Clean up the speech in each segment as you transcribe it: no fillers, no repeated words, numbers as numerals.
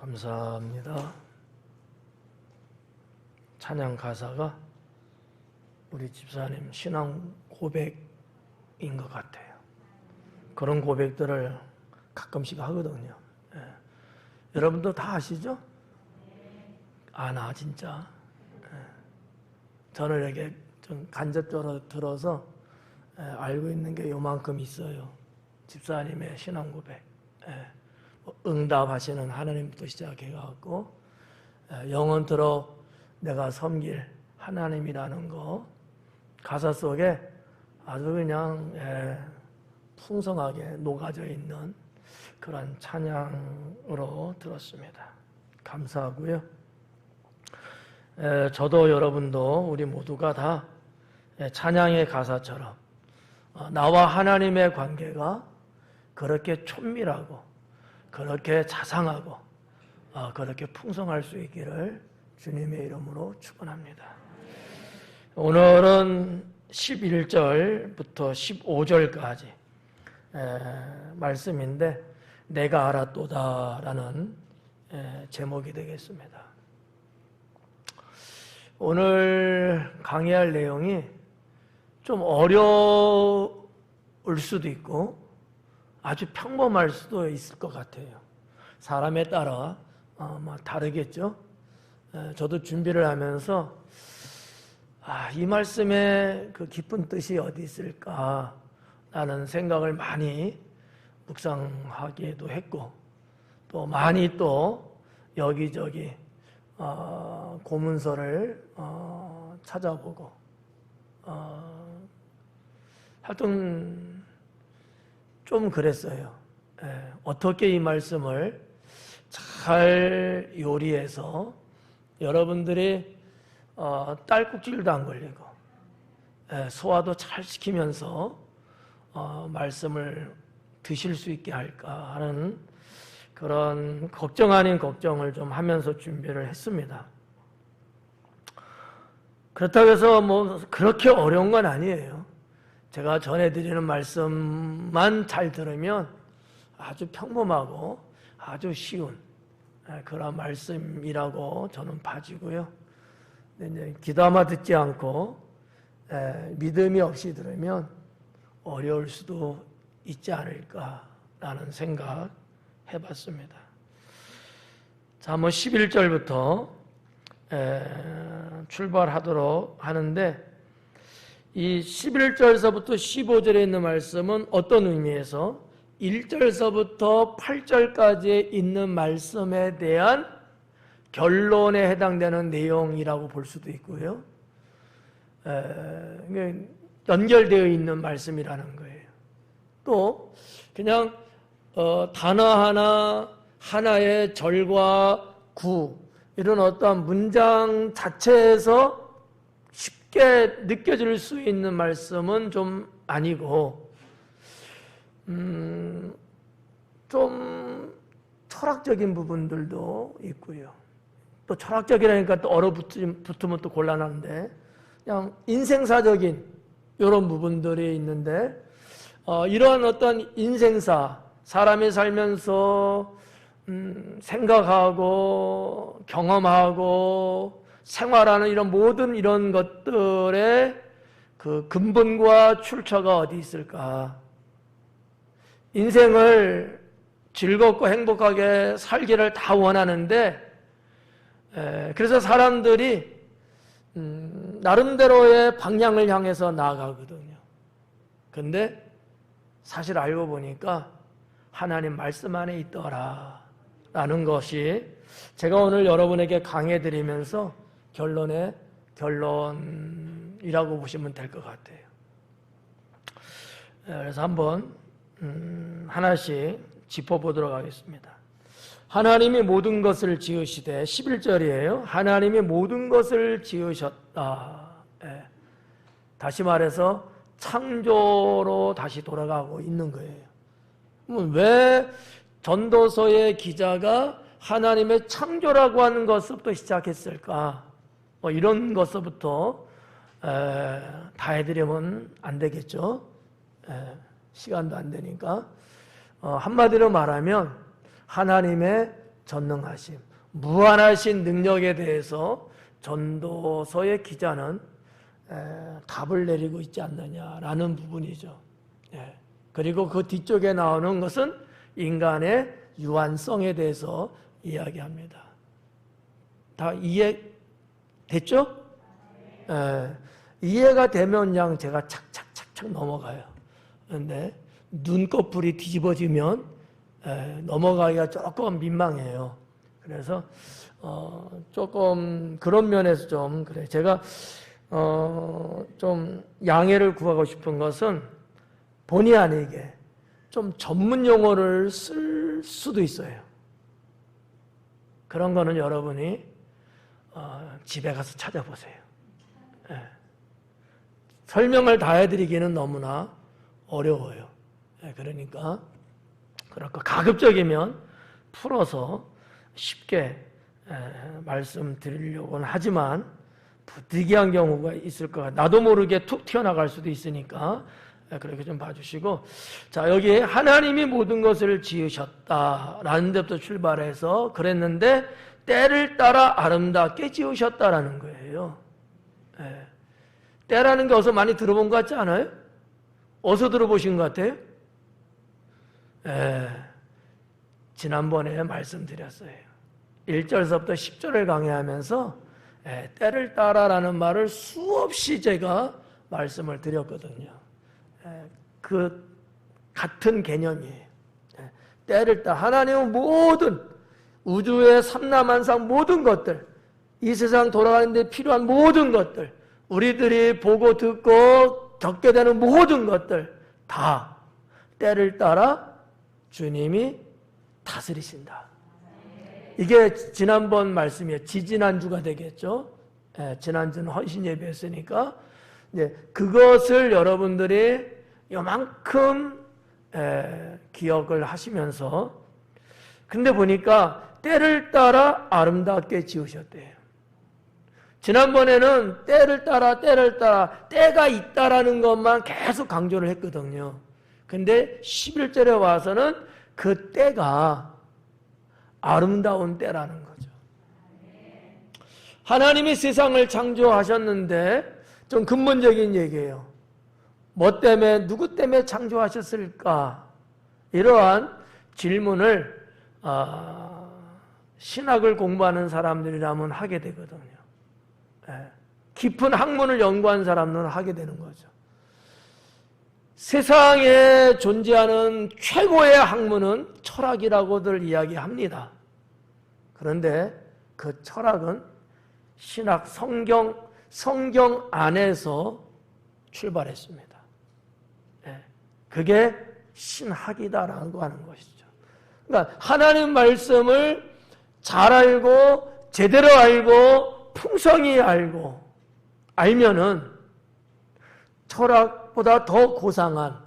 감사합니다. 찬양 가사가 우리 집사님 신앙 고백인 것 같아요. 그런 고백들을 가끔씩 하거든요. 예. 여러분도 다 아시죠? 아, 나 진짜. 예. 저는 이렇게 좀 간접적으로 들어서 알고 있는 게 요만큼 있어요. 집사님의 신앙 고백. 예. 응답하시는 하나님부터 시작해갖고 영원토록 내가 섬길 하나님이라는 거 가사 속에 아주 그냥 풍성하게 녹아져 있는 그런 찬양으로 들었습니다. 감사하고요. 저도 여러분도 우리 모두가 다 찬양의 가사처럼 나와 하나님의 관계가 그렇게 촌밀하고 그렇게 자상하고 그렇게 풍성할 수 있기를 주님의 이름으로 축원합니다. 오늘은 11절부터 15절까지 말씀인데 내가 알았도다라는 제목이 되겠습니다. 오늘 강의할 내용이 좀 어려울 수도 있고 아주 평범할 수도 있을 것 같아요. 사람에 따라 다르겠죠. 저도 준비를 하면서 이 말씀에 그 깊은 뜻이 어디 있을까라는 생각을 많이 묵상하기도 했고 또 많이 또 여기저기 고문서를 찾아보고 하여튼 좀 그랬어요. 어떻게 이 말씀을 잘 요리해서 여러분들이 딸꾹질도 안 걸리고 소화도 잘 시키면서 말씀을 드실 수 있게 할까 하는 그런 걱정 아닌 걱정을 좀 하면서 준비를 했습니다. 그렇다고 해서 그렇게 어려운 건 아니에요. 제가 전해드리는 말씀만 잘 들으면 아주 평범하고 아주 쉬운 그런 말씀이라고 저는 봐지고요. 이제 귀담아 듣지 않고 믿음이 없이 들으면 어려울 수도 있지 않을까라는 생각 해봤습니다. 자, 11절부터 출발하도록 하는데 이 11절서부터 15절에 있는 말씀은 어떤 의미에서 1절서부터 8절까지 있는 말씀에 대한 결론에 해당되는 내용이라고 볼 수도 있고요. 연결되어 있는 말씀이라는 거예요. 또 그냥 단어 하나의 절과 구 이런 어떠한 문장 자체에서 쉽게 느껴질 수 있는 말씀은 좀 아니고 좀 철학적인 부분들도 있고요. 또 철학적이라니까 또 얼어붙으면 또 곤란한데 그냥 인생사적인 이런 부분들이 있는데 이러한 어떤 인생사 사람이 살면서 생각하고 경험하고 생활하는 이런 모든 이런 것들의 그 근본과 출처가 어디 있을까? 인생을 즐겁고 행복하게 살기를 다 원하는데 그래서 사람들이 나름대로의 방향을 향해서 나아가거든요. 근데 사실 알고 보니까 하나님 말씀 안에 있더라 라는 것이 제가 오늘 여러분에게 강해드리면서 결론이라고 보시면 될 것 같아요. 그래서 한번 하나씩 짚어보도록 하겠습니다. 하나님이 모든 것을 지으시되 11절이에요. 하나님이 모든 것을 지으셨다. 다시 말해서 창조로 다시 돌아가고 있는 거예요. 왜 전도서의 기자가 하나님의 창조라고 하는 것부터 시작했을까? 이런 것부터 다 해드리면 안 되겠죠. 시간도 안 되니까. 한마디로 말하면 하나님의 전능하심, 무한하신 능력에 대해서 전도서의 기자는 답을 내리고 있지 않느냐라는 부분이죠. 그리고 그 뒤쪽에 나오는 것은 인간의 유한성에 대해서 이야기합니다. 다 이해됐죠? 이해가 되면 그냥 제가 착착착착 넘어가요. 그런데 눈꺼풀이 뒤집어지면 넘어가기가 조금 민망해요. 그래서 조금 그런 면에서 좀 그래. 제가 좀 양해를 구하고 싶은 것은 본의 아니게 좀 전문 용어를 쓸 수도 있어요. 그런 거는 여러분이 집에 가서 찾아보세요. 설명을 다 해드리기는 너무나 어려워요. 그러니까 그렇고 가급적이면 풀어서 쉽게 말씀드리려고는 하지만 부득이한 경우가 있을 것 같아요. 나도 모르게 툭 튀어나갈 수도 있으니까 그렇게 좀 봐주시고, 자, 여기 하나님이 모든 것을 지으셨다라는 데부터 출발해서 그랬는데 때를 따라 아름답게 지으셨다라는 거예요. 때라는 게 어디서 많이 들어본 것 같지 않아요? 어디서 들어보신 것 같아요? 지난번에 말씀드렸어요. 1절서부터 10절을 강의하면서 때를 따라라는 말을 수없이 제가 말씀을 드렸거든요. 그 같은 개념이에요. 때를 따라 하나님은 모든 우주의 삼라만상 모든 것들, 이 세상 돌아가는 데 필요한 모든 것들, 우리들이 보고 듣고 겪게 되는 모든 것들 다 때를 따라 주님이 다스리신다. 이게 지난번 말씀이에요. 지지난주가 되겠죠. 지난주는 헌신 예배였으니까 그것을 여러분들이 요만큼 기억을 하시면서, 근데 보니까 때를 따라 아름답게 지으셨대요. 지난번에는 때를 따라 때가 있다라는 것만 계속 강조를 했거든요. 근데 11절에 와서는 그 때가 아름다운 때라는 거죠. 하나님이 세상을 창조하셨는데 좀 근본적인 얘기예요. 뭐 때문에, 누구 때문에 창조하셨을까? 이러한 질문을 신학을 공부하는 사람들이라면 하게 되거든요. 깊은 학문을 연구한 사람들은 하게 되는 거죠. 세상에 존재하는 최고의 학문은 철학이라고들 이야기합니다. 그런데 그 철학은 신학, 성경 안에서 출발했습니다. 그게 신학이다라고 하는 것이죠. 그러니까 하나님 말씀을 잘 알고 제대로 알고 풍성히 알면은 철학보다 더 고상한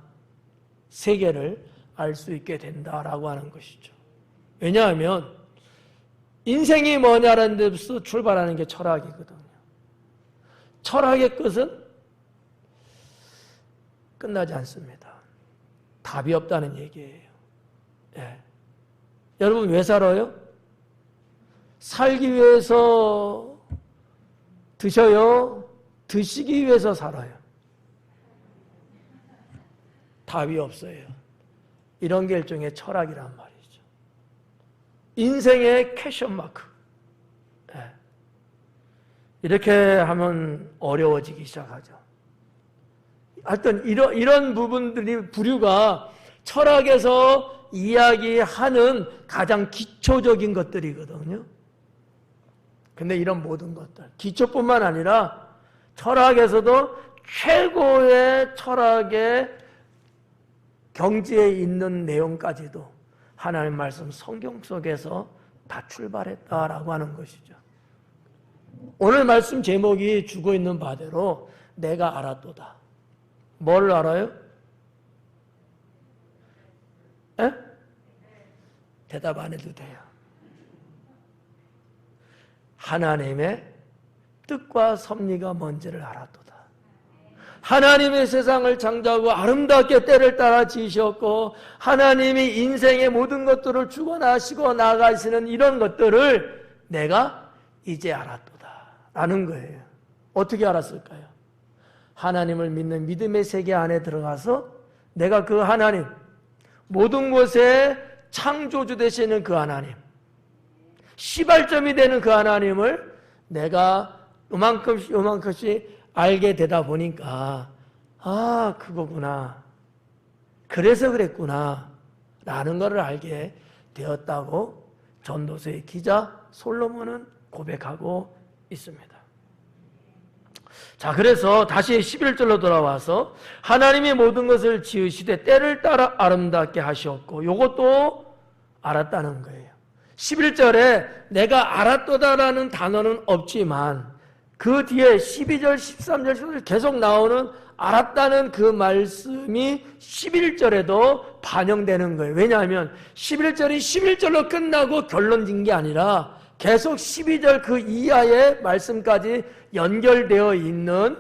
세계를 알 수 있게 된다라고 하는 것이죠. 왜냐하면 인생이 뭐냐라는 데서 출발하는 게 철학이거든요. 철학의 끝은 끝나지 않습니다. 답이 없다는 얘기예요. 여러분 왜 살아요? 살기 위해서 드셔요? 드시기 위해서 살아요? 답이 없어요. 이런 게 일종의 철학이란 말이죠. 인생의 퀘션 마크. 이렇게 하면 어려워지기 시작하죠. 하여튼 이런 부분들이 부류가 철학에서 이야기하는 가장 기초적인 것들이거든요. 근데 이런 모든 것들, 기초뿐만 아니라 철학에서도 최고의 철학의 경지에 있는 내용까지도 하나님 말씀 성경 속에서 다 출발했다라고 하는 것이죠. 오늘 말씀 제목이 주고 있는 바대로 내가 알았도다. 뭘 알아요? 대답 안 해도 돼요. 하나님의 뜻과 섭리가 뭔지를 알았도다. 하나님의 세상을 창조하고 아름답게 때를 따라 지으셨고 하나님이 인생의 모든 것들을 주관하시고 나가시는 이런 것들을 내가 이제 알았도다 라는 거예요. 어떻게 알았을까요? 하나님을 믿는 믿음의 세계 안에 들어가서 내가 그 하나님, 모든 것의 창조주 되시는 그 하나님, 시발점이 되는 그 하나님을 내가 요만큼씩 알게 되다 보니까 아, 그거구나. 그래서 그랬구나. 라는 것을 알게 되었다고 전도서의 기자 솔로몬은 고백하고 있습니다. 자, 그래서 다시 11절로 돌아와서 하나님이 모든 것을 지으시되 때를 따라 아름답게 하셨고 요것도 알았다는 거예요. 11절에 내가 알았도다라는 단어는 없지만 그 뒤에 12절, 13절, 14절 계속 나오는 알았다는 그 말씀이 11절에도 반영되는 거예요. 왜냐하면 11절이 11절로 끝나고 결론 진 게 아니라 계속 12절 그 이하의 말씀까지 연결되어 있는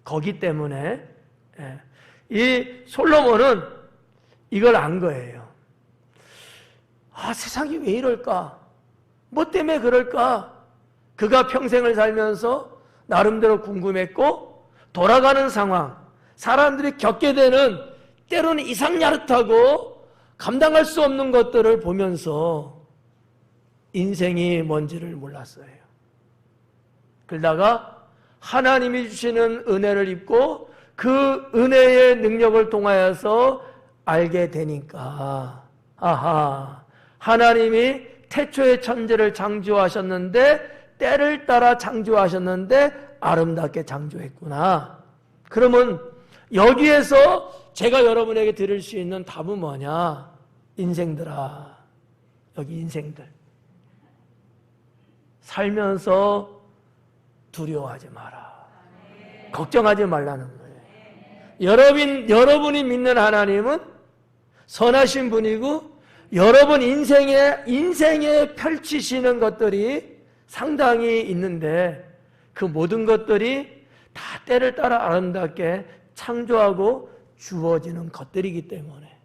거기 때문에 이 솔로몬은 이걸 안 거예요. 아, 세상이 왜 이럴까? 뭐 때문에 그럴까? 그가 평생을 살면서 나름대로 궁금했고 돌아가는 상황, 사람들이 겪게 되는 때로는 이상야릇하고 감당할 수 없는 것들을 보면서 인생이 뭔지를 몰랐어요. 그러다가 하나님이 주시는 은혜를 입고 그 은혜의 능력을 통하여서 알게 되니까 아하, 하나님이 태초의 천지를 창조하셨는데 때를 따라 창조하셨는데 아름답게 창조했구나. 그러면 여기에서 제가 여러분에게 드릴 수 있는 답은 뭐냐? 인생들아, 여기 인생들 살면서 두려워하지 마라. 걱정하지 말라는 거예요. 여러분이 믿는 하나님은 선하신 분이고 여러분 인생에 펼치시는 것들이 상당히 있는데 그 모든 것들이 다 때를 따라 아름답게 창조하고 주어지는 것들이기 때문에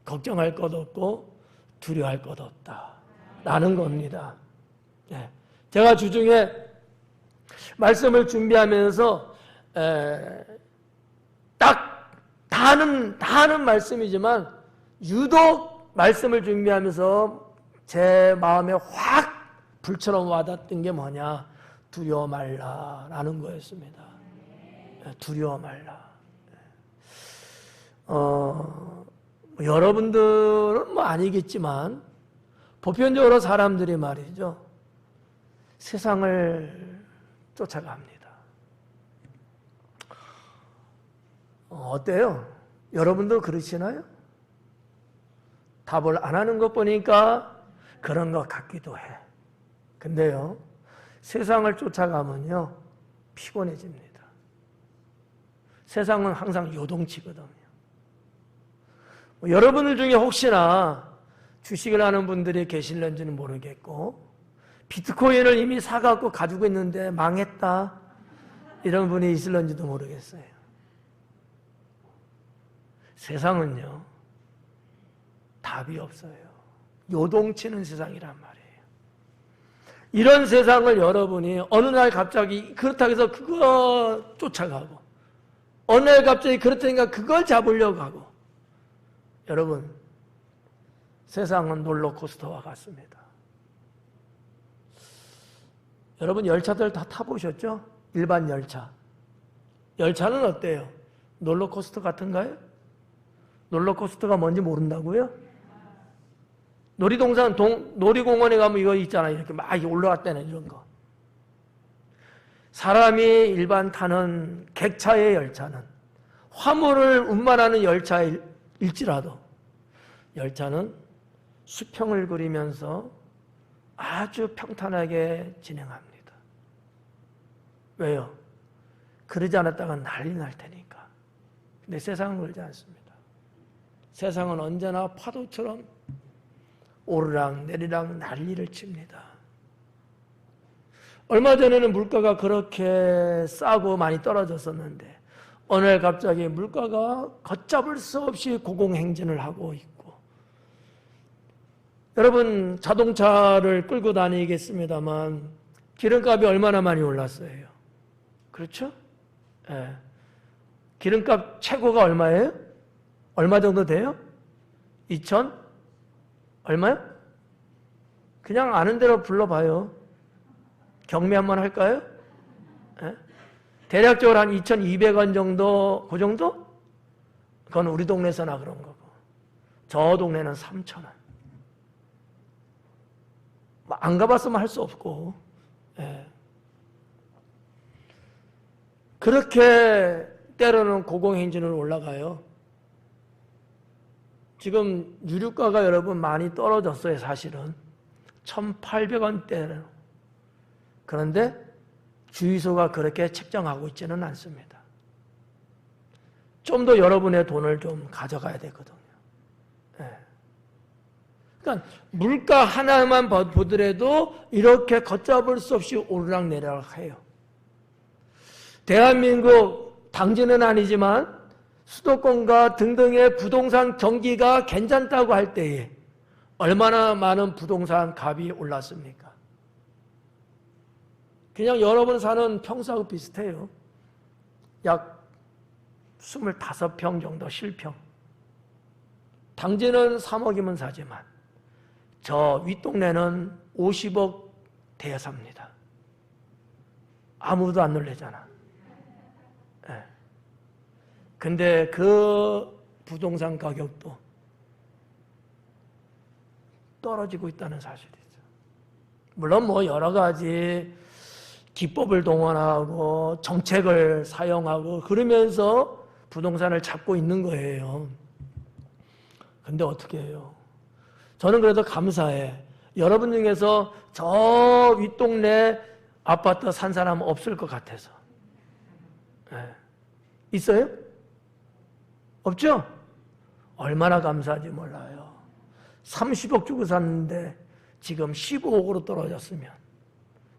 걱정할 것 없고 두려워할 것 없다 라는 겁니다. 제가 주중에 말씀을 준비하면서 딱 다 하는 말씀이지만 유독 말씀을 준비하면서 제 마음에 확 불처럼 와닿던 게 뭐냐? 두려워 말라라는 거였습니다. 두려워 말라. 여러분들은 뭐 아니겠지만 보편적으로 사람들이 말이죠. 세상을 쫓아갑니다. 어때요? 여러분도 그러시나요? 답을 안 하는 것 보니까 그런 것 같기도 해. 근데요, 세상을 쫓아가면요, 피곤해집니다. 세상은 항상 요동치거든요. 여러분들 중에 혹시나 주식을 하는 분들이 계실런지는 모르겠고, 비트코인을 이미 사갖고 가지고 있는데 망했다, 이런 분이 있을런지도 모르겠어요. 세상은요, 답이 없어요. 요동치는 세상이란 말이에요. 이런 세상을 여러분이 어느 날 갑자기 그렇다고 해서 그거 쫓아가고 어느 날 갑자기 그렇다니까 그걸 잡으려고 하고 여러분, 세상은 롤러코스터와 같습니다. 여러분 열차들 다 타보셨죠? 일반 열차. 열차는 어때요? 롤러코스터 같은가요? 롤러코스터가 뭔지 모른다고요? 놀이공원에 가면 이거 있잖아요. 이렇게 막 올라갔다는 이런 거. 사람이 일반 타는 객차의 열차는 화물을 운반하는 열차일지라도 열차는 수평을 그리면서 아주 평탄하게 진행합니다. 왜요? 그러지 않았다가 난리 날 테니까. 근데 세상은 그러지 않습니다. 세상은 언제나 파도처럼 오르락 내리락 난리를 칩니다. 얼마 전에는 물가가 그렇게 싸고 많이 떨어졌었는데 어느 날 갑자기 물가가 걷잡을 수 없이 고공행진을 하고 있고, 여러분 자동차를 끌고 다니겠습니다만 기름값이 얼마나 많이 올랐어요. 그렇죠? 예. 기름값 최고가 얼마예요? 얼마 정도 돼요? 2천? 얼마요? 그냥 아는 대로 불러봐요. 경매 한번 할까요? 예? 대략적으로 한 2,200원 정도, 그 정도? 그건 우리 동네에서나 그런 거고. 저 동네는 3,000원. 안 가봤으면 할 수 없고. 예. 그렇게 때로는 고공행진으로 올라가요. 지금 유류가가 여러분 많이 떨어졌어요, 사실은. 1,800원대로. 그런데 주유소가 그렇게 책정하고 있지는 않습니다. 좀 더 여러분의 돈을 좀 가져가야 되거든요. 네. 그러니까 물가 하나만 보더라도 이렇게 걷잡을 수 없이 오르락내리락 해요. 대한민국 당지는 아니지만 수도권과 등등의 부동산 경기가 괜찮다고 할 때에 얼마나 많은 부동산 값이 올랐습니까? 그냥 여러분 사는 평수하고 비슷해요. 약 25평 정도 실평. 당지는 3억이면 사지만 저 윗동네는 50억 돼야 삽니다. 아무도 안 놀래잖아. 네. 근데 그 부동산 가격도 떨어지고 있다는 사실이죠. 물론 뭐 여러 가지 기법을 동원하고 정책을 사용하고 그러면서 부동산을 잡고 있는 거예요. 근데 어떻게 해요? 저는 그래도 감사해. 여러분 중에서 저 윗동네 아파트 산 사람 없을 것 같아서. 네. 있어요? 없죠? 얼마나 감사한지 몰라요. 30억 주고 샀는데 지금 15억으로 떨어졌으면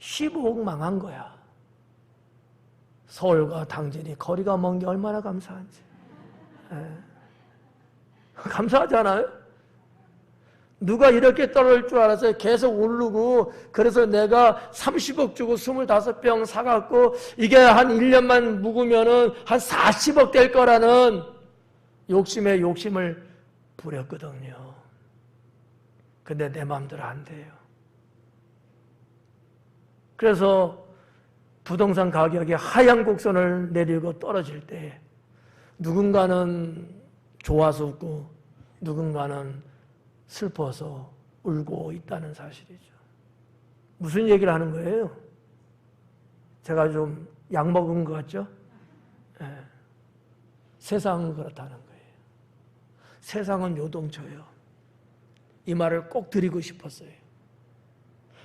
15억 망한 거야. 서울과 당진이 거리가 먼 게 얼마나 감사한지. 네. 감사하잖아요? 누가 이렇게 떨어질 줄 알았어요? 계속 오르고, 그래서 내가 30억 주고 25병 사갖고, 이게 한 1년만 묵으면은 한 40억 될 거라는 욕심에 욕심을 부렸거든요. 근데 내 마음대로 안 돼요. 그래서 부동산 가격이 하향 곡선을 내리고 떨어질 때, 누군가는 좋아서 웃고, 누군가는 슬퍼서 울고 있다는 사실이죠. 무슨 얘기를 하는 거예요? 제가 좀 약 먹은 것 같죠? 네. 세상은 그렇다는 거예요. 세상은 요동쳐요. 이 말을 꼭 드리고 싶었어요.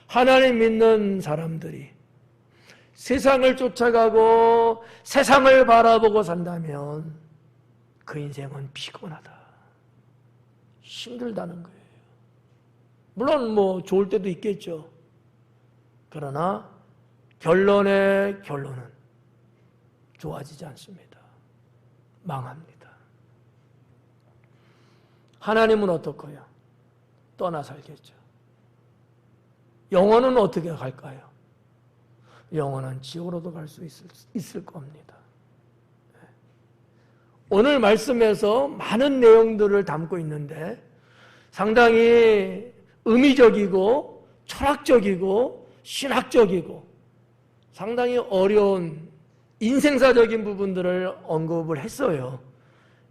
하나님 믿는 사람들이 세상을 쫓아가고 세상을 바라보고 산다면 그 인생은 피곤하다. 힘들다는 거예요. 물론 뭐 좋을 때도 있겠죠. 그러나 결론은 좋아지지 않습니다. 망합니다. 하나님은 어떻고요? 떠나 살겠죠. 영혼은 어떻게 갈까요? 영혼은 지옥으로도 갈 수 있을 겁니다. 오늘 말씀에서 많은 내용들을 담고 있는데 상당히 의미적이고 철학적이고 신학적이고 상당히 어려운 인생사적인 부분들을 언급을 했어요.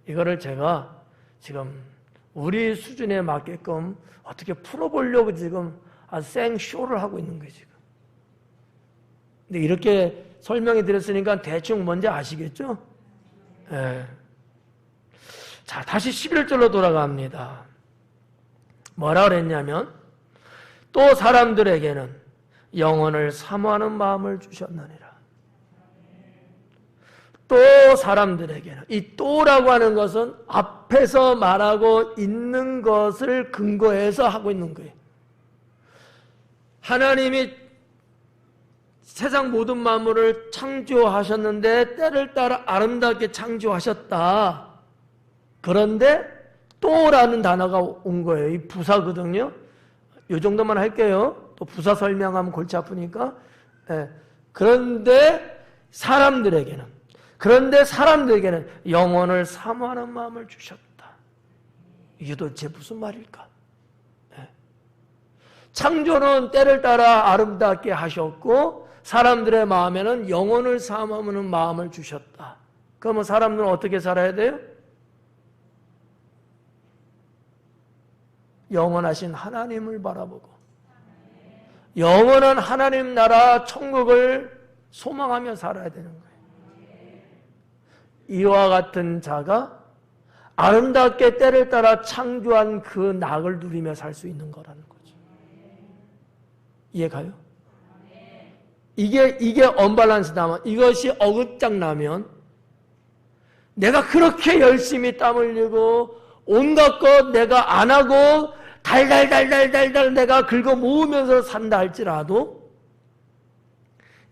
이거를 제가 지금 우리 수준에 맞게끔 어떻게 풀어보려고 지금 생쇼를 하고 있는 거예요, 지금. 근데 이렇게 설명해 드렸으니까 대충 뭔지 아시겠죠? 네. 자, 다시 11절로 돌아갑니다. 뭐라 그랬냐면 또 사람들에게는 영혼을 사모하는 마음을 주셨느니라. 또 사람들에게는, 이 또라고 하는 것은 앞에서 말하고 있는 것을 근거해서 하고 있는 거예요. 하나님이 세상 모든 만물을 창조하셨는데 때를 따라 아름답게 창조하셨다. 그런데 또라는 단어가 온 거예요. 이 부사거든요. 이 정도만 할게요. 또 부사 설명하면 골치 아프니까. 그런데 사람들에게는 영혼을 사모하는 마음을 주셨다. 이게 도대체 무슨 말일까? 창조는 때를 따라 아름답게 하셨고 사람들의 마음에는 영혼을 사모하는 마음을 주셨다. 그러면 사람들은 어떻게 살아야 돼요? 영원하신 하나님을 바라보고 영원한 하나님 나라 천국을 소망하며 살아야 되는 거예요. 이와 같은 자가 아름답게 때를 따라 창조한 그 낙을 누리며 살 수 있는 거라는 거죠. 이해가요? 이게 언밸런스 나면, 이것이 어긋장 나면 내가 그렇게 열심히 땀 흘리고 온갖 것 내가 안 하고 달달달달달달 내가 긁어 모으면서 산다 할지라도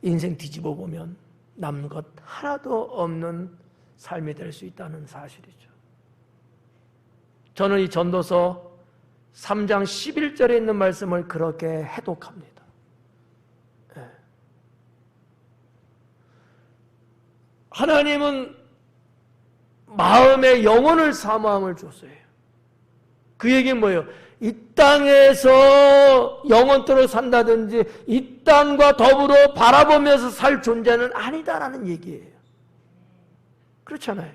인생 뒤집어 보면 남는 것 하나도 없는 삶이 될 수 있다는 사실이죠. 저는 이 전도서 3장 11절에 있는 말씀을 그렇게 해독합니다. 하나님은 마음에 영혼을 사모함을 줬어요. 그 얘기는 뭐예요? 이 땅에서 영원토록 산다든지 이 땅과 더불어 바라보면서 살 존재는 아니다라는 얘기예요. 그렇잖아요.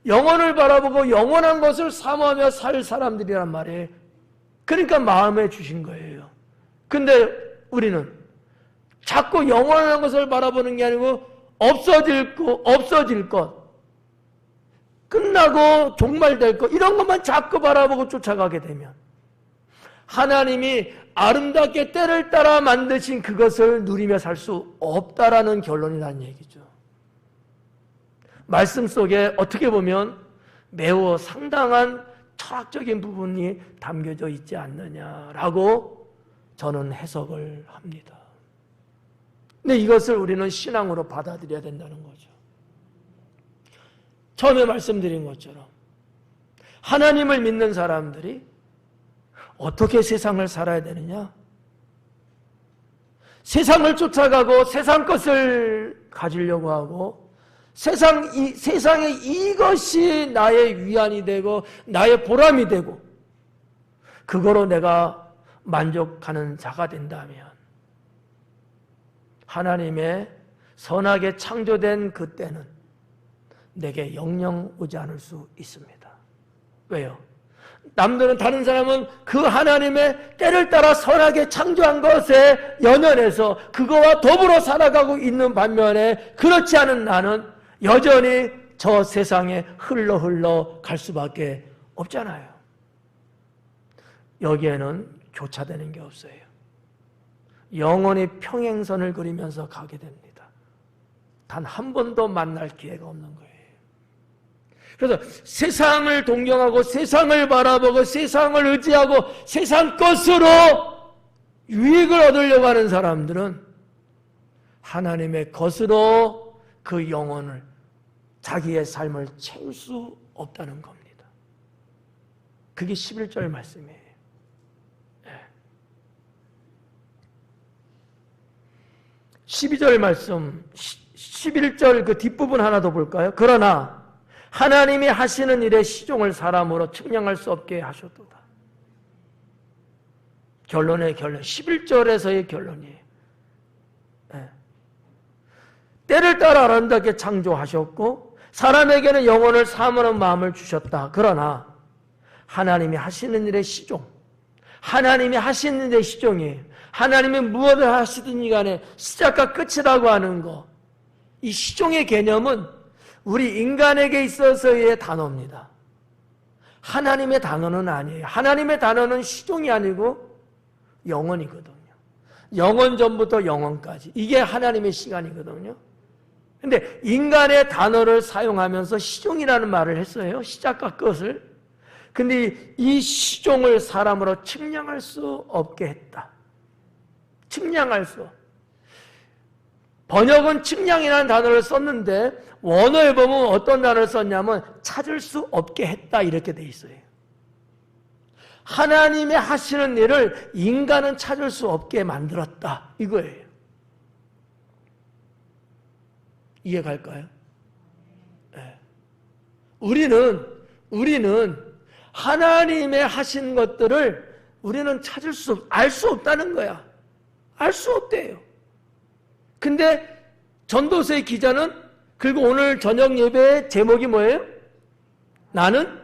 영혼을 바라보고 영원한 것을 사모하며 살 사람들이란 말이에요. 그러니까 마음에 주신 거예요. 근데 우리는 자꾸 영원한 것을 바라보는 게 아니고 없어질 것, 끝나고 종말될 것, 이런 것만 자꾸 바라보고 쫓아가게 되면 하나님이 아름답게 때를 따라 만드신 그것을 누리며 살 수 없다라는 결론이라는 얘기죠. 말씀 속에 어떻게 보면 매우 상당한 철학적인 부분이 담겨져 있지 않느냐라고 저는 해석을 합니다. 근데 이것을 우리는 신앙으로 받아들여야 된다는 거죠. 처음에 말씀드린 것처럼 하나님을 믿는 사람들이 어떻게 세상을 살아야 되느냐? 세상을 쫓아가고 세상 것을 가지려고 하고 세상에 이것이 나의 위안이 되고 나의 보람이 되고 그거로 내가 만족하는 자가 된다면 하나님의 선하게 창조된 그때는 내게 영영 오지 않을 수 있습니다. 왜요? 남들은, 다른 사람은 그 하나님의 때를 따라 선하게 창조한 것에 연연해서 그거와 더불어 살아가고 있는 반면에 그렇지 않은 나는 여전히 저 세상에 흘러 갈 수밖에 없잖아요. 여기에는 교차되는 게 없어요. 영원히 평행선을 그리면서 가게 됩니다. 단 한 번도 만날 기회가 없는 거예요. 그래서 세상을 동경하고 세상을 바라보고 세상을 의지하고 세상 것으로 유익을 얻으려고 하는 사람들은 하나님의 것으로 그 영혼을, 자기의 삶을 채울 수 없다는 겁니다. 그게 11절 말씀이에요. 12절 말씀, 11절 그 뒷부분 하나 더 볼까요? 그러나 하나님이 하시는 일에 시종을 사람으로 측량할 수 없게 하셨도다. 결론의 결론, 11절에서의 결론이에요. 때를 따라 아름답게 창조하셨고 사람에게는 영혼을 사모하는 마음을 주셨다. 그러나 하나님이 하시는 일의 시종, 하나님이 하시는 일의 시종이에요. 하나님이 무엇을 하시든지 간에 시작과 끝이라고 하는 거, 이 시종의 개념은 우리 인간에게 있어서의 단어입니다. 하나님의 단어는 아니에요. 하나님의 단어는 시종이 아니고 영원이거든요. 영원 전부터 영원까지. 이게 하나님의 시간이거든요. 근데 인간의 단어를 사용하면서 시종이라는 말을 했어요. 시작과 끝을. 근데 이 시종을 사람으로 측량할 수 없게 했다. 측량할 수. 번역은 측량이라는 단어를 썼는데 원어에 보면 어떤 단어를 썼냐면 찾을 수 없게 했다 이렇게 돼 있어요. 하나님의 하시는 일을 인간은 찾을 수 없게 만들었다 이거예요. 이해갈까요? 네. 우리는 하나님의 하신 것들을 우리는 알 수 없다는 거야. 알 수 없대요. 근데 전도서의 기자는 그리고 오늘 저녁 예배의 제목이 뭐예요? 나는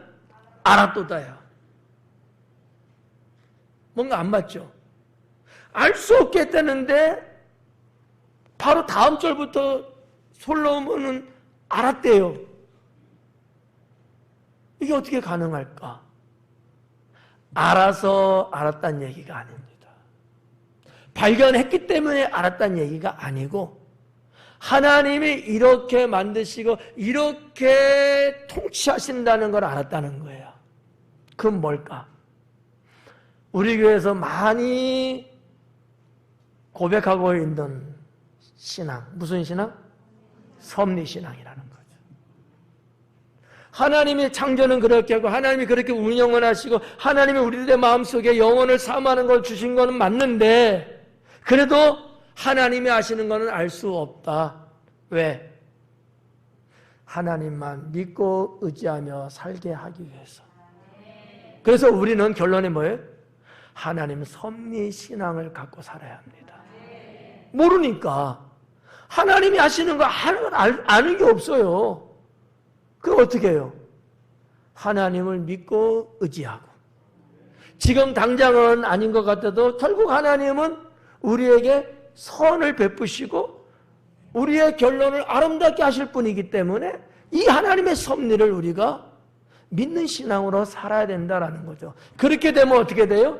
알았도다야. 뭔가 안 맞죠? 알 수 없겠다는데 바로 다음 절부터 솔로몬은 알았대요. 이게 어떻게 가능할까? 알아서 알았다는 얘기가 아닙니다. 발견했기 때문에 알았다는 얘기가 아니고 하나님이 이렇게 만드시고 이렇게 통치하신다는 걸 알았다는 거예요. 그건 뭘까? 우리 교회에서 많이 고백하고 있는 신앙, 무슨 신앙? 섭리신앙이라는 거죠. 하나님의 창조는 그렇게 하고 하나님이 그렇게 운영을 하시고 하나님이 우리들의 마음속에 영혼을 사모하는 걸 주신 거는 맞는데 그래도 하나님이 하시는 거는 알 수 없다. 왜? 하나님만 믿고 의지하며 살게 하기 위해서. 그래서 우리는 결론이 뭐예요? 하나님 섭리신앙을 갖고 살아야 합니다. 모르니까 하나님이 하시는 거 아는 게 없어요. 그럼 어떻게 해요? 하나님을 믿고 의지하고 지금 당장은 아닌 것 같아도 결국 하나님은 우리에게 선을 베푸시고 우리의 결론을 아름답게 하실 분이기 때문에 이 하나님의 섭리를 우리가 믿는 신앙으로 살아야 된다는 거죠. 그렇게 되면 어떻게 돼요?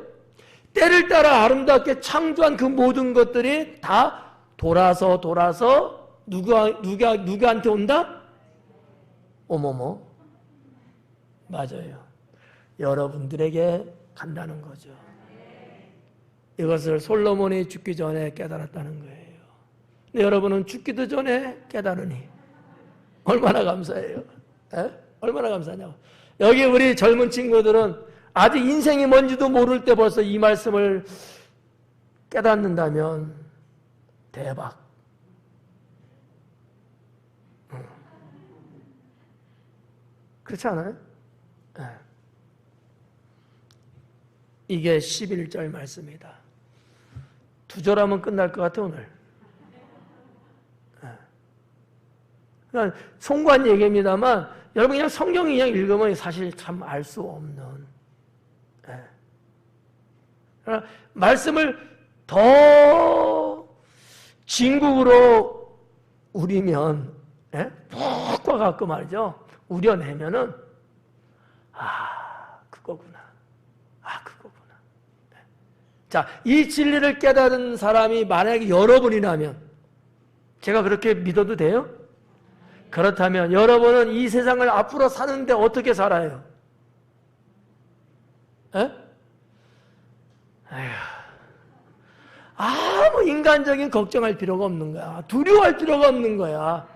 때를 따라 아름답게 창조한 그 모든 것들이 다 돌아서 누구한테 온다? 어머머, 맞아요. 여러분들에게 간다는 거죠. 이것을 솔로몬이 죽기 전에 깨달았다는 거예요. 근데 여러분은 죽기도 전에 깨달으니 얼마나 감사해요. 에? 얼마나 감사하냐고. 여기 우리 젊은 친구들은 아직 인생이 뭔지도 모를 때 벌써 이 말씀을 깨닫는다면 대박. 그렇지 않아요? 네. 이게 11절 말씀이다. 2절 하면 끝날 것 같아 오늘. 네. 그러니까 송구한 얘기입니다만 여러분 그냥 성경 그냥 읽으면 사실 참 알 수 없는. 네. 그러니까 말씀을 더 진국으로 우리면 푹 와갖고 말이죠. 우려내면은 그거구나. 그거구나. 네. 자, 이 진리를 깨달은 사람이 만약에 여러분이라면 제가 그렇게 믿어도 돼요? 그렇다면 여러분은 이 세상을 앞으로 사는데 어떻게 살아요? 아무 인간적인 걱정할 필요가 없는 거야. 두려워할 필요가 없는 거야.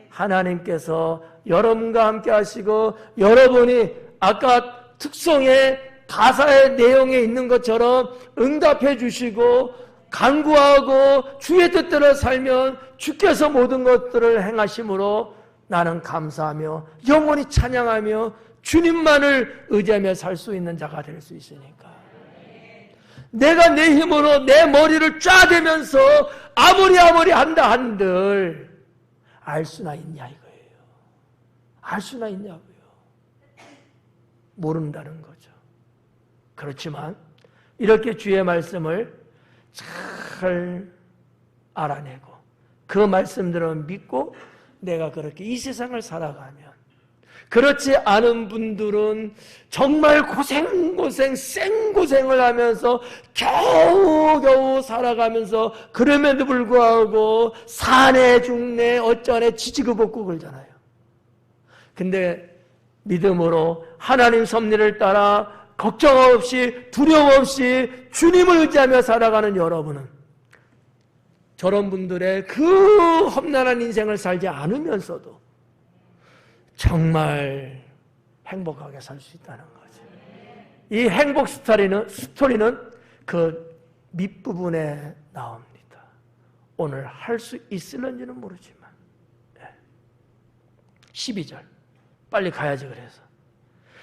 하나님께서 여러분과 함께 하시고 여러분이 아까 특성의 가사의 내용에 있는 것처럼 응답해 주시고 간구하고 주의 뜻대로 살면 주께서 모든 것들을 행하심으로 나는 감사하며 영원히 찬양하며 주님만을 의지하며 살 수 있는 자가 될 수 있으니까. 내가 내 힘으로 내 머리를 쫙대면서 아무리 한다 한들 알 수나 있냐 이거예요. 알 수나 있냐고요. 모른다는 거죠. 그렇지만 이렇게 주의 말씀을 잘 알아내고 그 말씀들을 믿고 내가 그렇게 이 세상을 살아가면 그렇지 않은 분들은 정말 생고생을 하면서 겨우겨우 살아가면서 그럼에도 불구하고 사내 중내 어쩌네 지지고 볶고 그러잖아요. 근데 믿음으로 하나님 섭리를 따라 걱정 없이 두려움 없이 주님을 의지하며 살아가는 여러분은 저런 분들의 그 험난한 인생을 살지 않으면서도 정말 행복하게 살 수 있다는 거죠. 이 행복 스토리는 그 밑부분에 나옵니다. 오늘 할 수 있을런지는 모르지만 12절 빨리 가야지. 그래서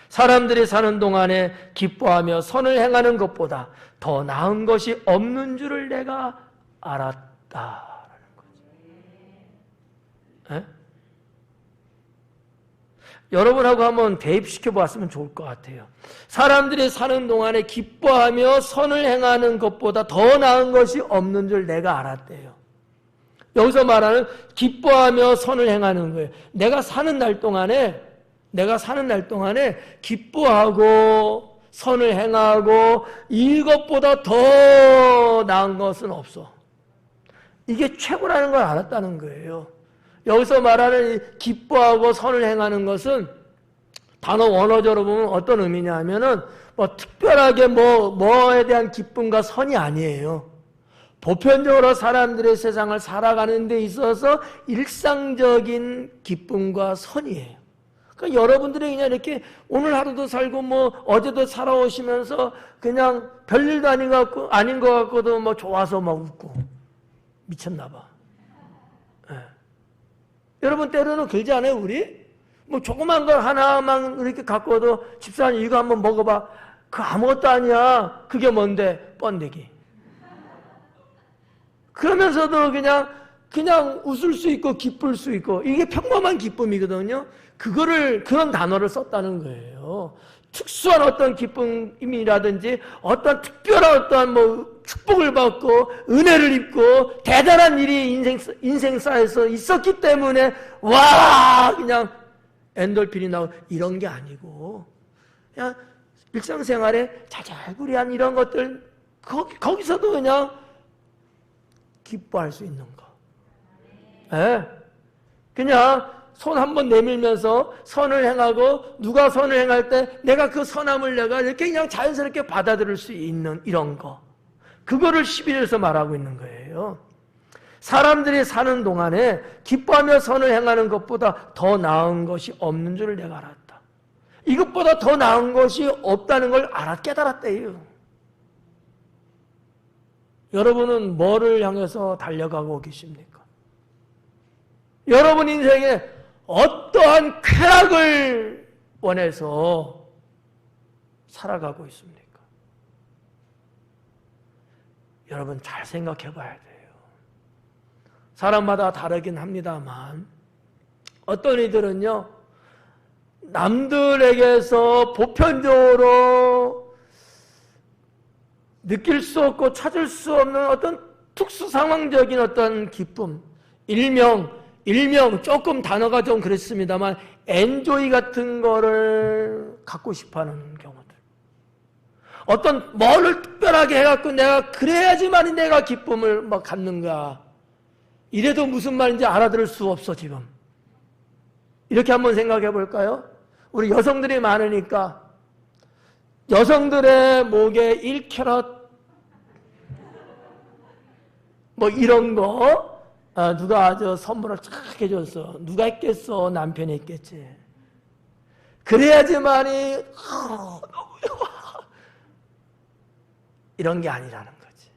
사람들이 사는 동안에 기뻐하며 선을 행하는 것보다 더 나은 것이 없는 줄을 내가 알았다라는 거죠. 여러분하고 한번 대입시켜 보았으면 좋을 것 같아요. 사람들이 사는 동안에 기뻐하며 선을 행하는 것보다 더 나은 것이 없는 줄 내가 알았대요. 여기서 말하는 기뻐하며 선을 행하는 거예요. 내가 사는 날 동안에 기뻐하고 선을 행하고 이것보다 더 나은 것은 없어. 이게 최고라는 걸 알았다는 거예요. 여기서 말하는 기뻐하고 선을 행하는 것은 단어 원어적으로 보면 어떤 의미냐 하면은 특별하게 뭐에 대한 기쁨과 선이 아니에요. 보편적으로 사람들의 세상을 살아가는 데 있어서 일상적인 기쁨과 선이에요. 그러니까 여러분들이 그냥 이렇게 오늘 하루도 살고 어제도 살아오시면서 그냥 별일도 아닌 것 같고도 좋아서 웃고 미쳤나 봐. 여러분 때로는 그러지 않아요, 우리? 조그만 걸 하나만 이렇게 갖고도 집사님 이거 한번 먹어봐. 그거 아무것도 아니야. 그게 뭔데? 번데기. 그러면서도 그냥 웃을 수 있고 기쁠 수 있고 이게 평범한 기쁨이거든요. 그런 단어를 썼다는 거예요. 특수한 어떤 기쁨이라든지 어떤 특별한 어떤 축복을 받고 은혜를 입고 대단한 일이 인생사에서 있었기 때문에 그냥 엔돌핀이 나오고 이런 게 아니고 그냥 일상생활에 자잘구리한 이런 것들 거기서도 그냥 기뻐할 수 있는 거. 그냥 손 한번 내밀면서 선을 행하고 누가 선을 행할 때 내가 그 선함을 내가 이렇게 그냥 자연스럽게 받아들일 수 있는 이런 거. 그거를 11절에서 말하고 있는 거예요. 사람들이 사는 동안에 기뻐하며 선을 행하는 것보다 더 나은 것이 없는 줄을 내가 알았다. 이것보다 더 나은 것이 없다는 걸 깨달았대요. 여러분은 뭐를 향해서 달려가고 계십니까? 여러분 인생에 어떠한 쾌락을 원해서 살아가고 있습니까? 여러분 잘 생각해 봐야 돼요. 사람마다 다르긴 합니다만 어떤 이들은요 남들에게서 보편적으로 느낄 수 없고 찾을 수 없는 어떤 특수 상황적인 어떤 기쁨, 일명 조금 단어가 좀 그렇습니다만 엔조이 같은 거를 갖고 싶어하는 경우들. 어떤 뭐를 특별하게 해갖고 내가 그래야지만 내가 기쁨을 갖는가. 이래도 무슨 말인지 알아들을 수 없어 지금. 이렇게 한번 생각해 볼까요? 우리 여성들이 많으니까 여성들의 목에 1캐럿 이런 거 누가 선물을 착 해줬어. 누가 했겠어? 남편이 했겠지. 그래야지만이 너무 좋아. 이런 게 아니라는 거지.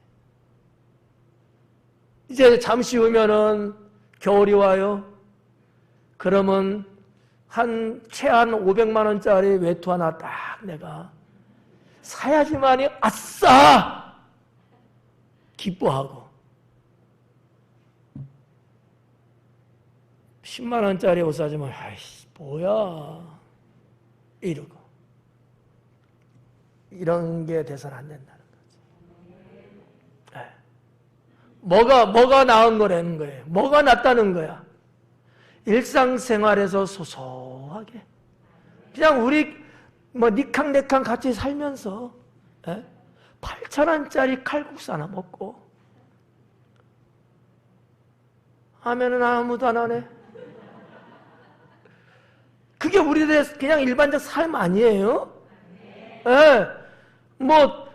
이제 잠시 후면은 겨울이 와요. 그러면 최한 500만 원짜리 외투 하나 딱 내가 사야지만이 아싸! 기뻐하고 10만 원짜리 옷 사주면 아이씨 뭐야 이러고 이런 게 돼서는 안 된다는 거지. 뭐가 나은 거라는 거예요. 뭐가 낫다는 거야. 일상생활에서 소소하게 그냥 우리 니캉네캉 같이 살면서 8,000원짜리 칼국수 하나 먹고 하면은 아무도 안 하네. 그게 우리들의 그냥 일반적 삶 아니에요?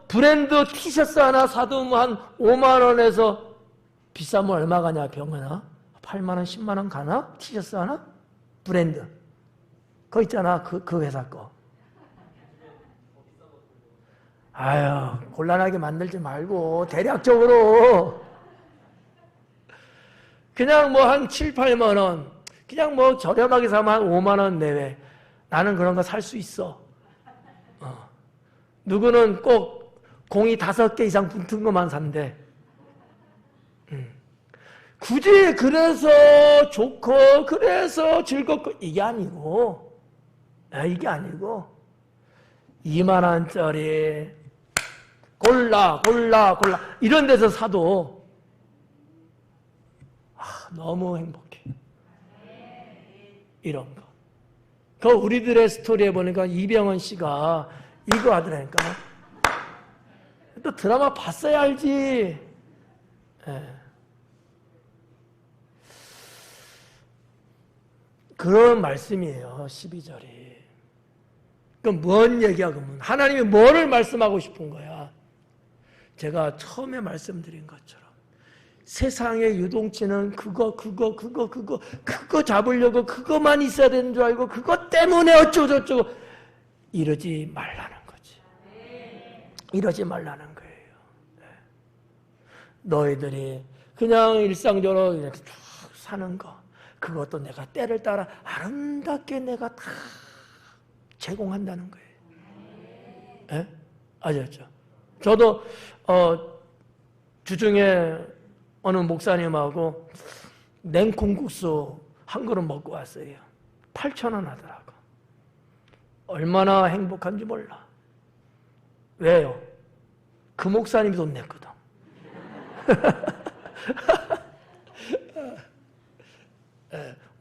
브랜드 티셔츠 하나 사도 한 5만 원에서 비싸면 얼마 가냐 병원아? 8만 원, 10만 원 가나? 티셔츠 하나? 브랜드. 그거 있잖아. 그 회사 거. 아유, 곤란하게 만들지 말고 대략적으로 그냥 뭐 한 7, 8만 원, 그냥 뭐 저렴하게 사면 한 5만 원 내외. 나는 그런 거 살 수 있어. 누구는 꼭 공이 5개 이상 붙은 것만 산대. 굳이 그래서 좋고 그래서 즐겁고 이게 아니고 2만 원짜리 골라 이런 데서 사도 너무 행복해. 이런 거. 그 우리들의 스토리에 보니까 이병헌 씨가 이거 하더라니까. 또 드라마 봤어야 알지. 예. 그런 말씀이에요. 12절이. 그럼 뭔 얘기야 그러면? 하나님이 뭐를 말씀하고 싶은 거야? 제가 처음에 말씀드린 것처럼 세상의 유동치는 그거 잡으려고 그거만 있어야 되는 줄 알고 그것 때문에 어쩌고저쩌고 이러지 말라는 거지. 이러지 말라는 거예요. 너희들이 그냥 일상적으로 이렇게 쭉 사는 거 그것도 내가 때를 따라 아름답게 내가 다 제공한다는 거예요. 예? 아셨죠? 저도 주중에 어느 목사님하고 냉콩국수 한 그릇 먹고 왔어요. 8,000원 하더라고. 얼마나 행복한지 몰라. 왜요? 그 목사님이 돈 냈거든.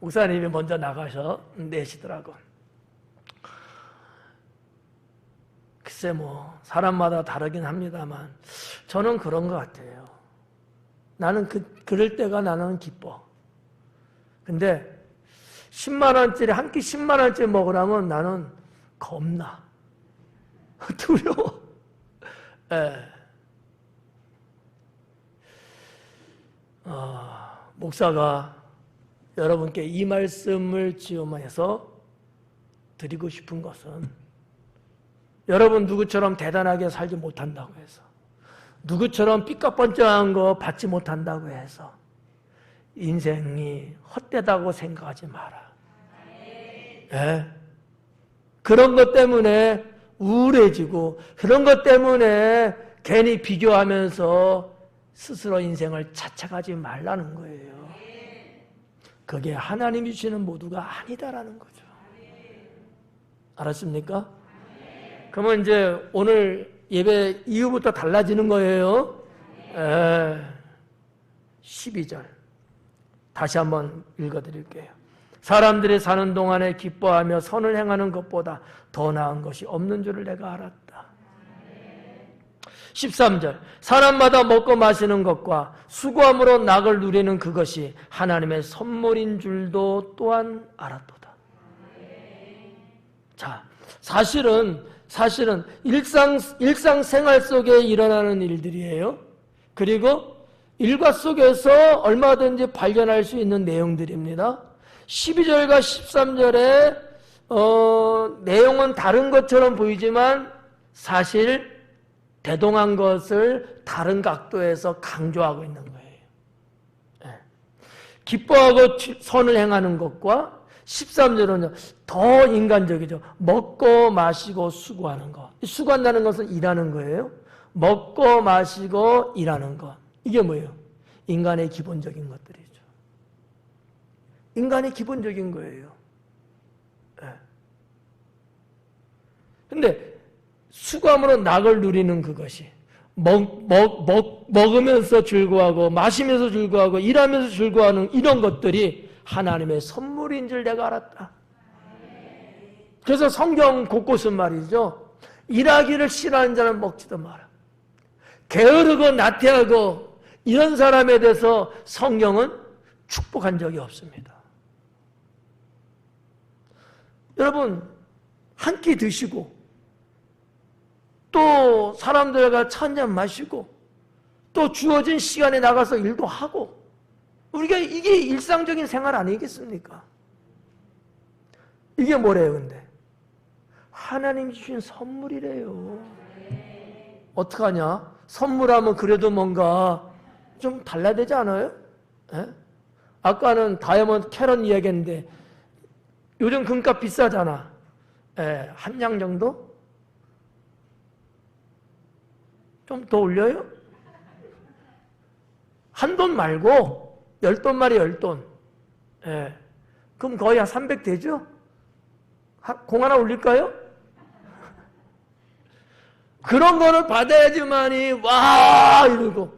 목사님이 먼저 나가서 내시더라고. 글쎄 뭐 사람마다 다르긴 합니다만 저는 그런 것 같아요. 나는 그럴 때가 나는 기뻐. 근데 10만 원짜리 한 끼 10만 원짜리 먹으라면 나는 겁나. 두려워. 목사가 여러분께 이 말씀을 지음해서 드리고 싶은 것은 여러분 누구처럼 대단하게 살지 못한다고 해서 누구처럼 삐까뻔쩍한 거 받지 못한다고 해서 인생이 헛되다고 생각하지 마라. 그런 것 때문에 우울해지고 그런 것 때문에 괜히 비교하면서 스스로 인생을 자책하지 말라는 거예요. 그게 하나님이 주시는 모두가 아니다라는 거죠. 알았습니까? 그러면 이제 오늘 예배 이후부터 달라지는 거예요. 12절 다시 한번 읽어드릴게요. 사람들이 사는 동안에 기뻐하며 선을 행하는 것보다 더 나은 것이 없는 줄을 내가 알았다. 13절 사람마다 먹고 마시는 것과 수고함으로 낙을 누리는 그것이 하나님의 선물인 줄도 또한 알았도다. 자, 사실은 일상생활 속에 일어나는 일들이에요. 그리고 일과 속에서 얼마든지 발견할 수 있는 내용들입니다. 12절과 13절의 내용은 다른 것처럼 보이지만 사실 대동한 것을 다른 각도에서 강조하고 있는 거예요. 기뻐하고 선을 행하는 것과 13절은 더 인간적이죠. 먹고 마시고 수고하는 것. 수고한다는 것은 일하는 거예요. 먹고 마시고 일하는 것. 이게 뭐예요? 인간의 기본적인 것들이죠. 인간의 기본적인 거예요. 근데 수고함으로 낙을 누리는 그것이 먹으면서 즐거워하고 마시면서 즐거워하고 일하면서 즐거워하는 이런 것들이 하나님의 선물인 줄 내가 알았다. 그래서 성경 곳곳은 말이죠. 일하기를 싫어하는 자는 먹지도 마라. 게으르고 나태하고 이런 사람에 대해서 성경은 축복한 적이 없습니다. 여러분 한 끼 드시고 또 사람들과 차 한잔 마시고 또 주어진 시간에 나가서 일도 하고, 우리가 이게 일상적인 생활 아니겠습니까? 이게 뭐래요, 근데? 하나님이 주신 선물이래요. 어떡하냐? 선물하면 그래도 뭔가 좀 달라야 되지 않아요? 에? 아까는 다이아몬드 캐럿 이야기했는데 요즘 금값 비싸잖아. 한 양 정도? 좀 더 올려요? 한 돈 말고 10돈만에 10돈. 그럼 거의 한 300 되죠? 공 하나 올릴까요? 그런 거를 받아야지만이 와 이러고,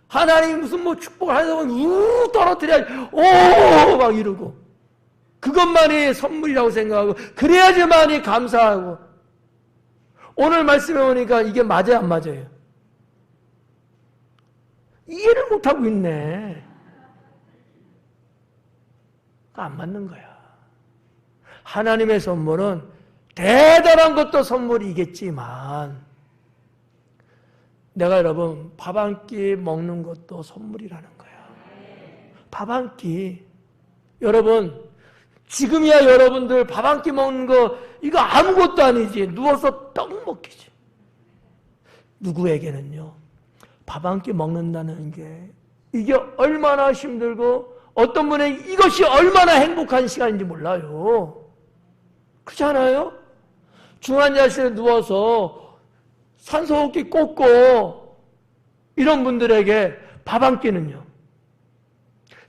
하나님 무슨 뭐 축복을 하다 보면 우 떨어뜨려 오 막 이러고, 그것만이 선물이라고 생각하고 그래야지만이 감사하고. 오늘 말씀해 보니까 이게 맞아요, 안 맞아요? 이해를 못하고 있네. 안 맞는 거야. 하나님의 선물은 대단한 것도 선물이겠지만, 내가 여러분 밥 한 끼 먹는 것도 선물이라는 거야. 밥 한 끼. 여러분 지금이야 여러분들 밥 한 끼 먹는 거 이거 아무것도 아니지. 누워서 떡 먹기지. 누구에게는요 밥 한 끼 먹는다는 게 이게 얼마나 힘들고 어떤 분에게 이것이 얼마나 행복한 시간인지 몰라요. 그렇지 않아요? 중환자실에 누워서 산소호흡기 꽂고 이런 분들에게 밥 한 끼는요,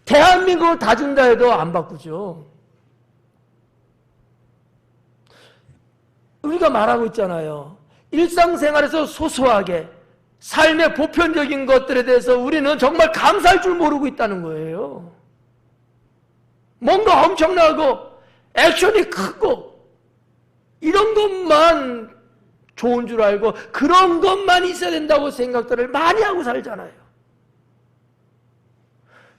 대한민국을 다 준다 해도 안 바꾸죠. 우리가 말하고 있잖아요. 일상생활에서 소소하게 삶의 보편적인 것들에 대해서 우리는 정말 감사할 줄 모르고 있다는 거예요. 뭔가 엄청나고 액션이 크고 이런 것만 좋은 줄 알고 그런 것만 있어야 된다고 생각들을 많이 하고 살잖아요.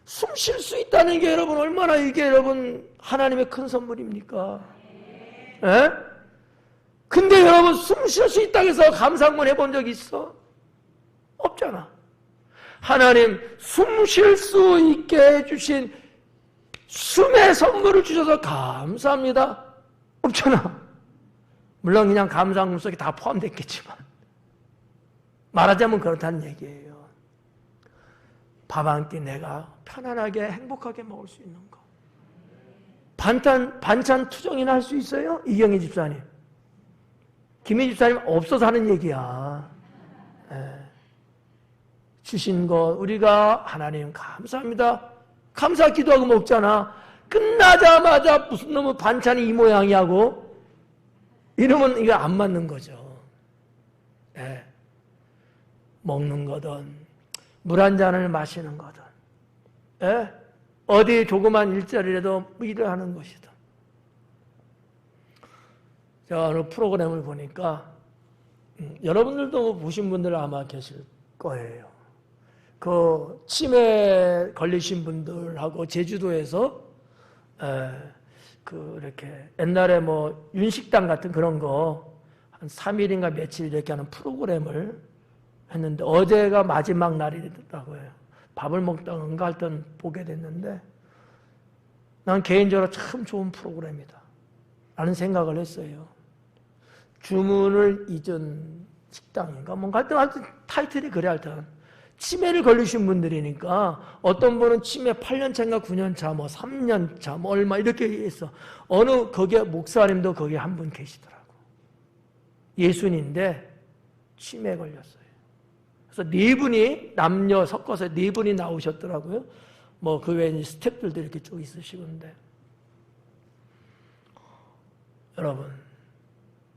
숨 쉴 수 있다는 게 여러분 얼마나 이게 여러분 하나님의 큰 선물입니까? 에? 근데 여러분 숨 쉴 수 있다고 해서 감사 한번 해본 적 있어? 없잖아. 하나님 숨 쉴 수 있게 해주신 숨의 선물을 주셔서 감사합니다. 없잖아. 물론 그냥 감사한 속에 다 포함됐겠지만 말하자면 그렇다는 얘기예요. 밥 한 끼 내가 편안하게 행복하게 먹을 수 있는 거. 반찬 투정이나 할 수 있어요? 이경희 집사님. 김희 집사님 없어서 하는 얘기야. 주신 거 우리가 하나님 감사합니다. 감사 기도하고 먹잖아. 끝나자마자 무슨 놈의 반찬이 이 모양이하고 이러면 이거 안 맞는 거죠. 먹는 거든 물 한 잔을 마시는 거든 어디 조그만 일자리라도 일을 하는 것이든. 제가 어느 프로그램을 보니까 여러분들도 보신 분들 아마 계실 거예요. 그 치매 걸리신 분들하고 제주도에서 그 이렇게 옛날에 뭐 윤식당 같은 그런 거 한 3일인가 며칠 이렇게 하는 프로그램을 했는데 어제가 마지막 날이더라고요. 밥을 먹다가 할 땐 보게 됐는데 난 개인적으로 참 좋은 프로그램이다 라는 생각을 했어요. 주문을 잊은 식당인가 뭔가 하여튼 타이틀이 그래. 하여튼 치매를 걸리신 분들이니까 어떤 분은 치매 8년차인가 9년차 뭐 3년차 뭐 얼마 이렇게 했어. 어느 거기에 목사님도 거기에 한 분 계시더라고. 예순인데 치매에 걸렸어요. 그래서 네 분이 남녀 섞어서 네 분이 나오셨더라고요. 뭐 그 외에 스태프들도 이렇게 쭉 있으시는데 여러분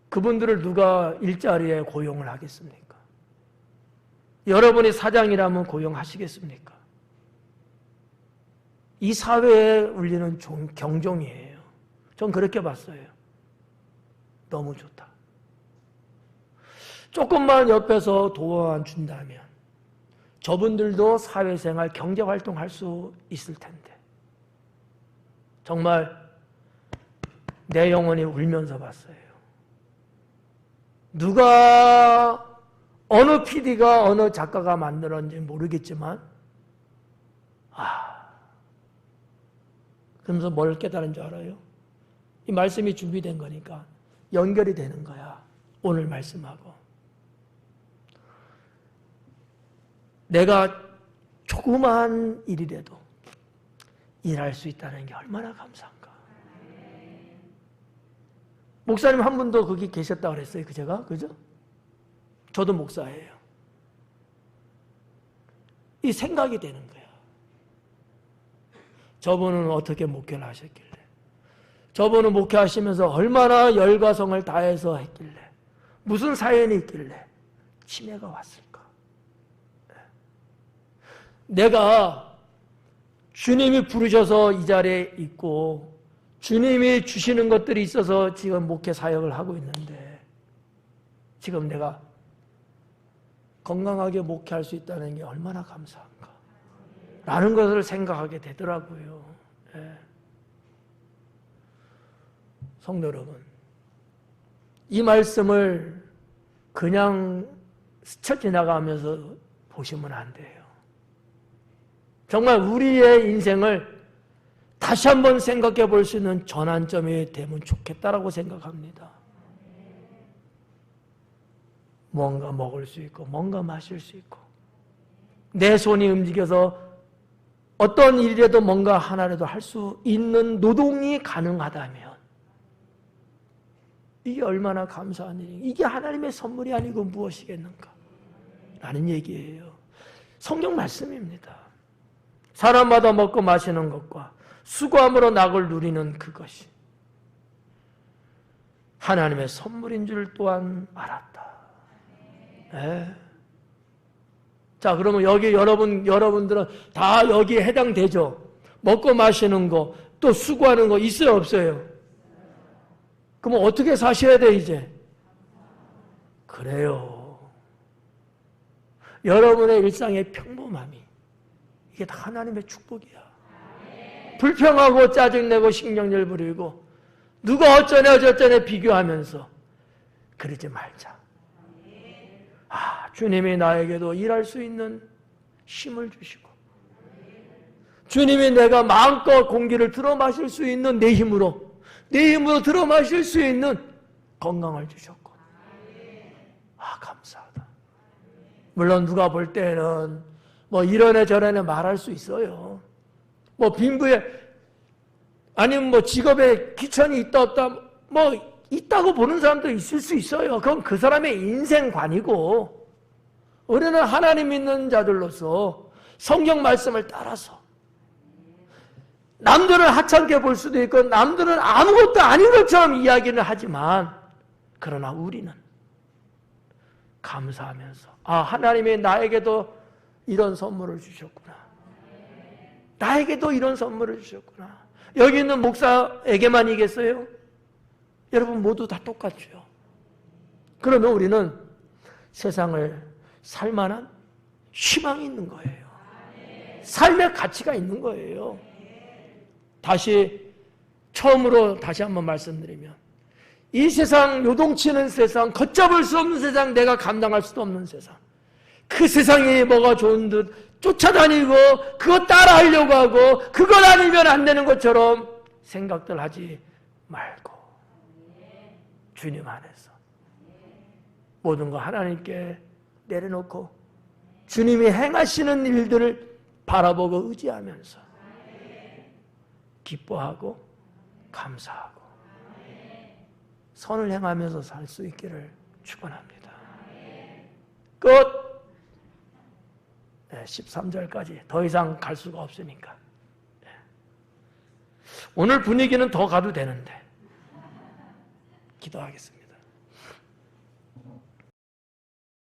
그분들을 누가 일자리에 고용을 하겠습니까? 여러분이 사장이라면 고용하시겠습니까? 이 사회에 울리는 경종이에요. 전 그렇게 봤어요. 너무 좋다. 조금만 옆에서 도와만 준다면 저분들도 사회생활, 경제활동할 수 있을 텐데 정말 내 영혼이 울면서 봤어요. 누가 어느 PD가 어느 작가가 만들었는지 모르겠지만 그러면서 뭘 깨달은 줄 알아요? 이 말씀이 준비된 거니까 연결이 되는 거야. 오늘 말씀하고. 내가 조그마한 일이라도 일할 수 있다는 게 얼마나 감사한가. 목사님 한 분도 거기 계셨다고 그랬어요. 제가? 그죠? 저도 목사예요. 이 생각이 되는 거야. 저분은 어떻게 목회를 하셨길래, 저분은 목회하시면서 얼마나 열과 성을 다해서 했길래, 무슨 사연이 있길래 치매가 왔을까. 내가 주님이 부르셔서 이 자리에 있고 주님이 주시는 것들이 있어서 지금 목회 사역을 하고 있는데, 지금 내가 건강하게 목회할 수 있다는 게 얼마나 감사한가 라는 것을 생각하게 되더라고요. 예. 성도 여러분, 이 말씀을 그냥 스쳐 지나가면서 보시면 안 돼요. 정말 우리의 인생을 다시 한번 생각해 볼 수 있는 전환점이 되면 좋겠다라고 생각합니다. 뭔가 먹을 수 있고 뭔가 마실 수 있고 내 손이 움직여서 어떤 일이라도 뭔가 하나라도 할 수 있는 노동이 가능하다면 이게 얼마나 감사한 일인가. 이게 하나님의 선물이 아니고 무엇이겠는가 라는 얘기예요. 성경 말씀입니다. 사람마다 먹고 마시는 것과 수고함으로 낙을 누리는 그것이 하나님의 선물인 줄 또한 알았다. 네. 자, 그러면 여기 여러분들은 다 여기에 해당되죠? 먹고 마시는 거, 또 수고하는 거 있어요, 없어요? 그럼 어떻게 사셔야 돼, 이제? 그래요. 여러분의 일상의 평범함이 이게 다 하나님의 축복이야. 불평하고 짜증내고 신경질 부리고 누가 어쩌네 저쩌네 비교하면서 그러지 말자. 주님이 나에게도 일할 수 있는 힘을 주시고 주님이 내가 마음껏 공기를 들어 마실 수 있는 내 힘으로 들어 마실 수 있는 건강을 주셨고 감사하다. 물론 누가 볼 때는 뭐 이러네 저러네 말할 수 있어요. 뭐 빈부에 아니면 뭐 직업에 귀천이 있다 없다 뭐 있다고 보는 사람도 있을 수 있어요. 그건 그 사람의 인생관이고 우리는 하나님 믿는 자들로서 성경 말씀을 따라서 남들은 하찮게 볼 수도 있고 남들은 아무것도 아닌 것처럼 이야기를 하지만 그러나 우리는 감사하면서 하나님이 나에게도 이런 선물을 주셨구나. 나에게도 이런 선물을 주셨구나. 여기 있는 목사에게만이겠어요? 여러분 모두 다 똑같죠. 그러면 우리는 세상을 살만한 희망이 있는 거예요. 삶의 가치가 있는 거예요. 처음으로 다시 한번 말씀드리면 이 세상, 요동치는 세상, 걷잡을 수 없는 세상, 내가 감당할 수도 없는 세상, 그 세상에 뭐가 좋은 듯 쫓아다니고 그거 따라하려고 하고 그걸 아니면 안 되는 것처럼 생각들 하지 말고 주님 안에서 모든 거 하나님께 내려놓고 주님이 행하시는 일들을 바라보고 의지하면서 기뻐하고 감사하고 선을 행하면서 살 수 있기를 축원합니다. 끝. 13절까지 더 이상 갈 수가 없으니까 오늘 분위기는 더 가도 되는데 기도하겠습니다.